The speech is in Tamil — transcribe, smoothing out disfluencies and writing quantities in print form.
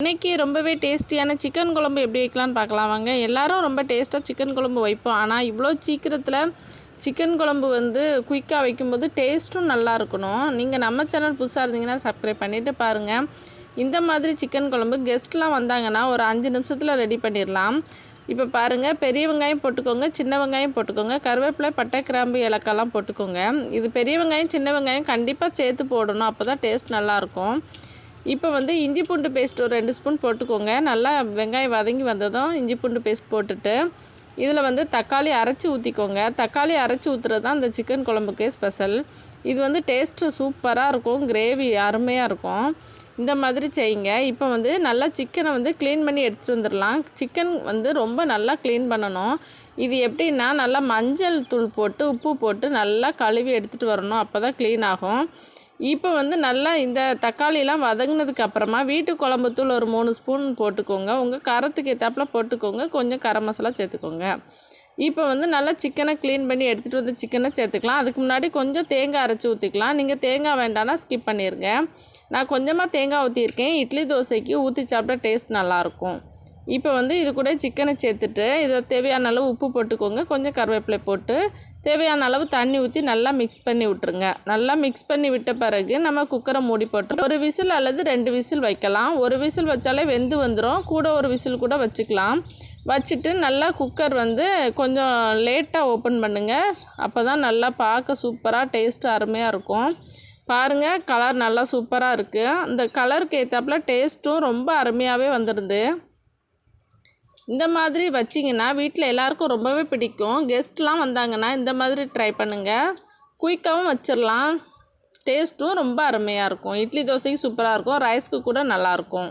இன்றைக்கி ரொம்பவே டேஸ்டியான சிக்கன் குழம்பு எப்படி வைக்கலான்னு பார்க்கலாம் வாங்க. எல்லோரும் ரொம்ப டேஸ்ட்டாக சிக்கன் குழம்பு வைப்போம். ஆனால் இவ்வளோ சீக்கிரத்தில் சிக்கன் குழம்பு குயிக்காக வைக்கும்போது டேஸ்ட்டும் நல்லா இருக்கணும். நீங்கள் நம்ம சேனல் புதுசாக இருந்தீங்கன்னா சப்ஸ்கிரைப் பண்ணிவிட்டு பாருங்கள். இந்த மாதிரி சிக்கன் குழம்பு கெஸ்ட்லாம் வந்தாங்கன்னா ஒரு 5 நிமிஷத்தில் ரெடி பண்ணிடலாம். இப்போ பாருங்கள், பெரிய வெங்காயம் போட்டுக்கோங்க, சின்ன வெங்காயம் போட்டுக்கோங்க, கருவேப்பிலை, பட்டை, கிராம்பு, ஏலக்காய்லாம் போட்டுக்கோங்க. இது பெரிய வெங்காயம் சின்ன வெங்காயம் கண்டிப்பாக சேர்த்து போடணும், அப்போ தான் டேஸ்ட் நல்லாயிருக்கும். இப்போ இஞ்சி பூண்டு பேஸ்ட் ஒரு 2 ஸ்பூன் போட்டுக்கோங்க. நல்லா வெங்காயம் வதங்கி வந்ததும் இஞ்சி பூண்டு பேஸ்ட் போட்டுட்டு இதில் தக்காளி அரைச்சி ஊற்றிக்கோங்க. தக்காளி அரைச்சி ஊற்றுறது தான் இந்த சிக்கன் குழம்புக்கு ஸ்பெஷல். இது டேஸ்ட்டு சூப்பராக இருக்கும், கிரேவி அருமையாக இருக்கும். இந்த மாதிரி செய்யுங்க. இப்போ நல்லா சிக்கனை க்ளீன் பண்ணி எடுத்துகிட்டு வந்துடலாம். சிக்கன் ரொம்ப நல்லா க்ளீன் பண்ணணும். இது எப்படின்னா நல்லா மஞ்சள் தூள் போட்டு உப்பு போட்டு நல்லா கழுவி எடுத்துகிட்டு வரணும், அப்போ தான் க்ளீன் ஆகும். இப்போ நல்லா இந்த தக்காளிலாம் வதங்கினதுக்கு அப்புறமா வீட்டு குழம்புத்தூள் ஒரு 3 ஸ்பூன் போட்டுக்கோங்க. உங்கள் காரத்துக்கு ஏற்றாப்புல போட்டுக்கோங்க. கொஞ்சம் கரம் மசாலா சேர்த்துக்கோங்க. இப்போ நல்லா சிக்கனை க்ளீன் பண்ணி எடுத்துகிட்டு வந்து சிக்கனை சேர்த்துக்கலாம். அதுக்கு முன்னாடி கொஞ்சம் தேங்காய் அரைச்சி ஊற்றிக்கலாம். நீங்கள் தேங்காய் வேண்டான்னா ஸ்கிப் பண்ணிடுங்க. நான் கொஞ்சமாக தேங்காய் ஊற்றியிருக்கேன். இட்லி தோசைக்கு ஊற்றி சாப்பிட்டா டேஸ்ட் நல்லாயிருக்கும். இப்போ இது கூட சிக்கனை சேர்த்துட்டு இதை தேவையான அளவு உப்பு போட்டுக்கோங்க. கொஞ்சம் கருவேப்பிலை போட்டு தேவையான அளவு தண்ணி ஊற்றி நல்லா மிக்ஸ் பண்ணி விட்டுருங்க. நல்லா மிக்ஸ் பண்ணி விட்ட பிறகு நம்ம குக்கரை மூடி போட்டு ஒரு விசில் அல்லது 2 விசில் வைக்கலாம். ஒரு விசில் வச்சாலே வெந்து வந்துடும். கூட ஒரு விசில் கூட வச்சுக்கலாம். வச்சுட்டு நல்லா குக்கர் கொஞ்சம் லேட்டாக ஓப்பன் பண்ணுங்கள். அப்போ தான் நல்லா பார்க்க சூப்பராக டேஸ்ட்டு அருமையாக இருக்கும். பாருங்கள், கலர் நல்லா சூப்பராக இருக்குது. அந்த கலருக்கு ஏற்றாப்புல டேஸ்ட்டும் ரொம்ப அருமையாகவே வந்துடுது. இந்த மாதிரி வச்சிங்கன்னா வீட்டில் எல்லாருக்கும் ரொம்பவே பிடிக்கும். கெஸ்ட்லாம் வந்தாங்கன்னா இந்த மாதிரி ட்ரை பண்ணுங்கள். குயிக்காகவும் வச்சிடலாம். டேஸ்ட்டும் ரொம்ப அருமையாக இருக்கும். இட்லி தோசைக்கு சூப்பராக இருக்கும். ரைஸ்க்கு கூட நல்லாயிருக்கும்.